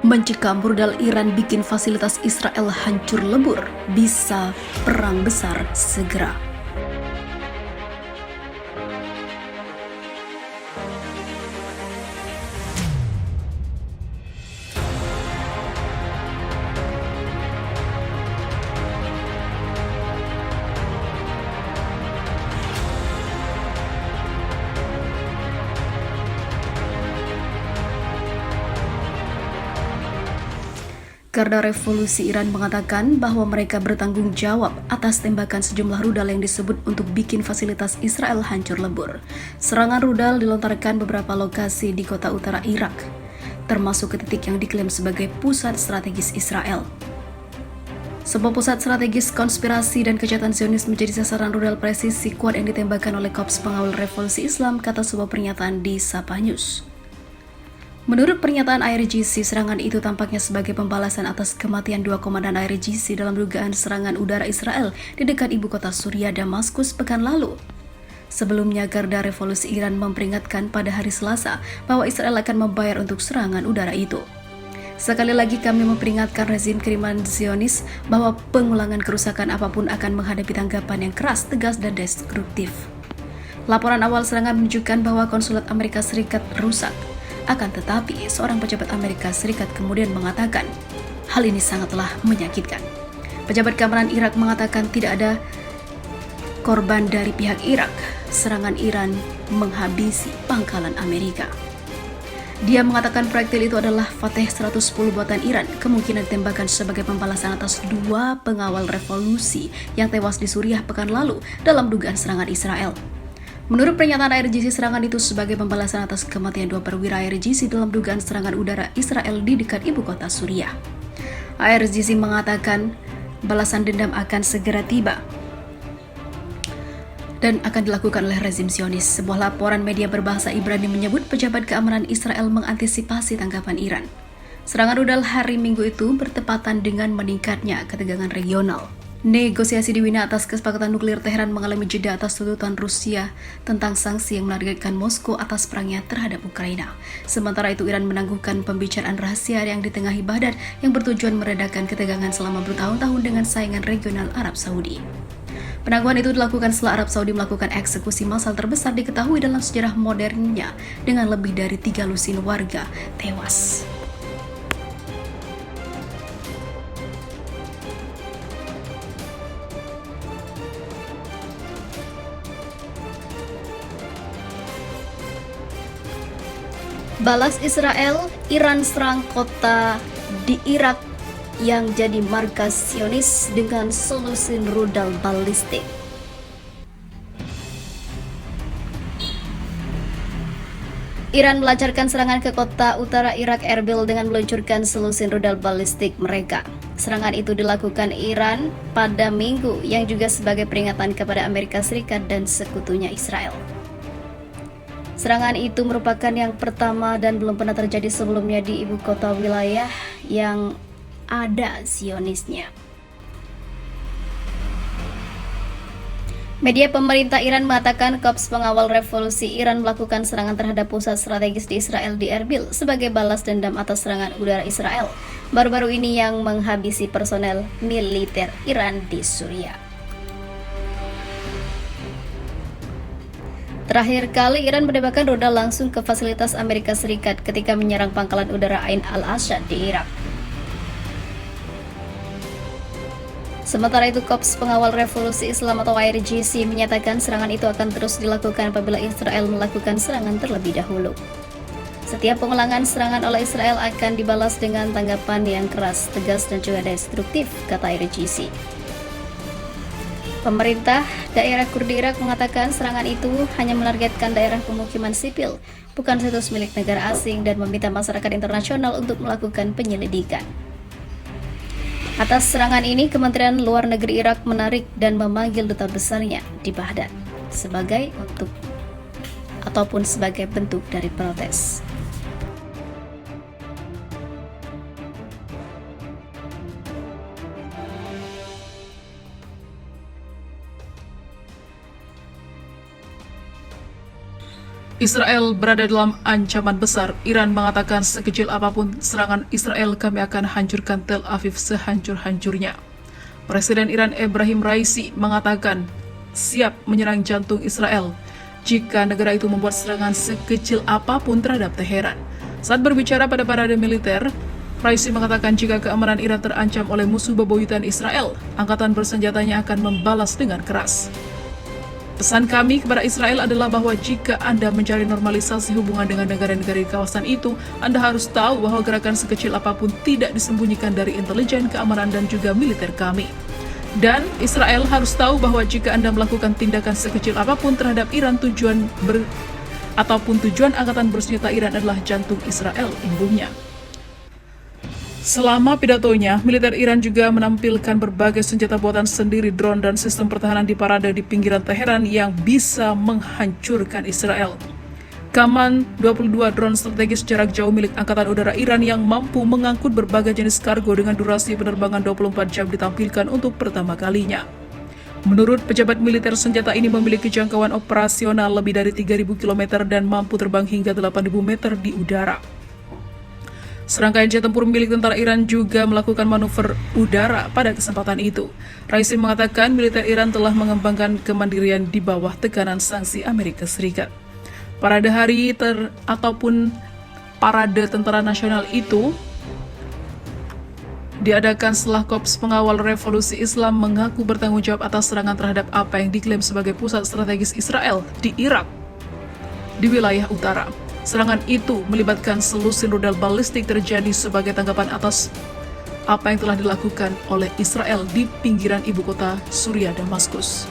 Mencekam rudal Iran bikin fasilitas Israel hancur lebur, bisa perang besar segera. Garda Revolusi Iran mengatakan bahwa mereka bertanggung jawab atas tembakan sejumlah rudal yang disebut untuk bikin fasilitas Israel hancur lebur. Serangan rudal dilontarkan beberapa lokasi di kota utara Irak, termasuk ke titik yang diklaim sebagai pusat strategis Israel. Sebuah pusat strategis konspirasi dan kejahatan Zionis menjadi sasaran rudal presisi kuat yang ditembakkan oleh Korps Pengawal Revolusi Islam, kata sebuah pernyataan di Sapa News. Menurut pernyataan IRGC, serangan itu tampaknya sebagai pembalasan atas kematian dua komandan IRGC dalam dugaan serangan udara Israel di dekat ibu kota Suriah, Damaskus, pekan lalu. Sebelumnya, Garda Revolusi Iran memperingatkan pada hari Selasa bahwa Israel akan membayar untuk serangan udara itu. Sekali lagi kami memperingatkan rezim kiriman Zionis bahwa pengulangan kerusakan apapun akan menghadapi tanggapan yang keras, tegas, dan destruktif. Laporan awal serangan menunjukkan bahwa konsulat Amerika Serikat rusak. Akan tetapi, seorang pejabat Amerika Serikat kemudian mengatakan, hal ini sangatlah menyakitkan. Pejabat keamanan Irak mengatakan tidak ada korban dari pihak Irak. Serangan Iran menghabisi pangkalan Amerika. Dia mengatakan proyektil itu adalah Fateh 110 buatan Iran, kemungkinan tembakan sebagai pembalasan atas dua pengawal revolusi yang tewas di Suriah pekan lalu dalam dugaan serangan Israel. Menurut pernyataan IRGC, serangan itu sebagai pembalasan atas kematian dua perwira IRGC dalam dugaan serangan udara Israel di dekat ibu kota Suriah. IRGC mengatakan balasan dendam akan segera tiba dan akan dilakukan oleh rezim Zionis. Sebuah laporan media berbahasa Ibrani menyebut pejabat keamanan Israel mengantisipasi tanggapan Iran. Serangan rudal hari Minggu itu bertepatan dengan meningkatnya ketegangan regional. Negosiasi di Wina atas kesepakatan nuklir Teheran mengalami jeda atas tuntutan Rusia tentang sanksi yang menargetkan Moskow atas perangnya terhadap Ukraina. Sementara itu, Iran menangguhkan pembicaraan rahasia yang ditengahi Baghdad yang bertujuan meredakan ketegangan selama bertahun-tahun dengan saingan regional Arab Saudi. Penangguhan itu dilakukan setelah Arab Saudi melakukan eksekusi massal terbesar diketahui dalam sejarah modernnya dengan lebih dari 3 lusin warga tewas. Balas Israel, Iran serang kota di Irak yang jadi markas Zionis dengan solusi rudal balistik. Iran melancarkan serangan ke kota utara Irak Erbil dengan meluncurkan solusi rudal balistik mereka. Serangan itu dilakukan Iran pada Minggu yang juga sebagai peringatan kepada Amerika Serikat dan sekutunya Israel. Serangan itu merupakan yang pertama dan belum pernah terjadi sebelumnya di ibu kota wilayah yang ada Zionisnya. Media pemerintah Iran mengatakan Korps Pengawal Revolusi Iran melakukan serangan terhadap pusat strategis di Israel di Erbil sebagai balas dendam atas serangan udara Israel baru-baru ini yang menghabisi personel militer Iran di Suriah. Terakhir kali Iran menembakkan rudal langsung ke fasilitas Amerika Serikat ketika menyerang pangkalan udara Ain al-Asad di Irak. Sementara itu, Korps Pengawal Revolusi Islam atau IRGC menyatakan serangan itu akan terus dilakukan apabila Israel melakukan serangan terlebih dahulu. Setiap pengulangan serangan oleh Israel akan dibalas dengan tanggapan yang keras, tegas, dan juga destruktif, kata IRGC. Pemerintah daerah Kurdi Irak mengatakan serangan itu hanya menargetkan daerah pemukiman sipil, bukan situs milik negara asing, dan meminta masyarakat internasional untuk melakukan penyelidikan. Atas serangan ini, Kementerian Luar Negeri Irak menarik dan memanggil duta besarnya di Baghdad sebagai bentuk dari protes. Israel berada dalam ancaman besar. Iran mengatakan sekecil apapun serangan Israel, kami akan hancurkan Tel Aviv sehancur-hancurnya. Presiden Iran Ebrahim Raisi mengatakan siap menyerang jantung Israel jika negara itu membuat serangan sekecil apapun terhadap Teheran. Saat berbicara pada parade militer, Raisi mengatakan jika keamanan Iran terancam oleh musuh bebuyutan Israel, angkatan bersenjatanya akan membalas dengan keras. Pesan kami kepada Israel adalah bahwa jika Anda mencari normalisasi hubungan dengan negara-negara di kawasan itu, Anda harus tahu bahwa gerakan sekecil apapun tidak disembunyikan dari intelijen, keamanan, dan juga militer kami. Dan Israel harus tahu bahwa jika Anda melakukan tindakan sekecil apapun terhadap Iran, tujuan angkatan bersenjata Iran adalah jantung Israel, imbuhnya. Selama pidatonya, militer Iran juga menampilkan berbagai senjata buatan sendiri, drone dan sistem pertahanan di parade di pinggiran Teheran yang bisa menghancurkan Israel. Kaman 22 drone strategis jarak jauh milik Angkatan Udara Iran yang mampu mengangkut berbagai jenis kargo dengan durasi penerbangan 24 jam ditampilkan untuk pertama kalinya. Menurut pejabat militer, senjata ini memiliki jangkauan operasional lebih dari 3.000 km dan mampu terbang hingga 8.000 meter di udara. Serangkaian jet tempur milik tentara Iran juga melakukan manuver udara pada kesempatan itu. Raisi mengatakan militer Iran telah mengembangkan kemandirian di bawah tekanan sanksi Amerika Serikat. Parade hari ataupun parade tentara nasional itu diadakan setelah Korps Pengawal Revolusi Islam mengaku bertanggung jawab atas serangan terhadap apa yang diklaim sebagai pusat strategis Israel di Irak di wilayah utara. Serangan itu melibatkan selusin rudal balistik terjadi sebagai tanggapan atas apa yang telah dilakukan oleh Israel di pinggiran ibu kota Suriah, Damaskus.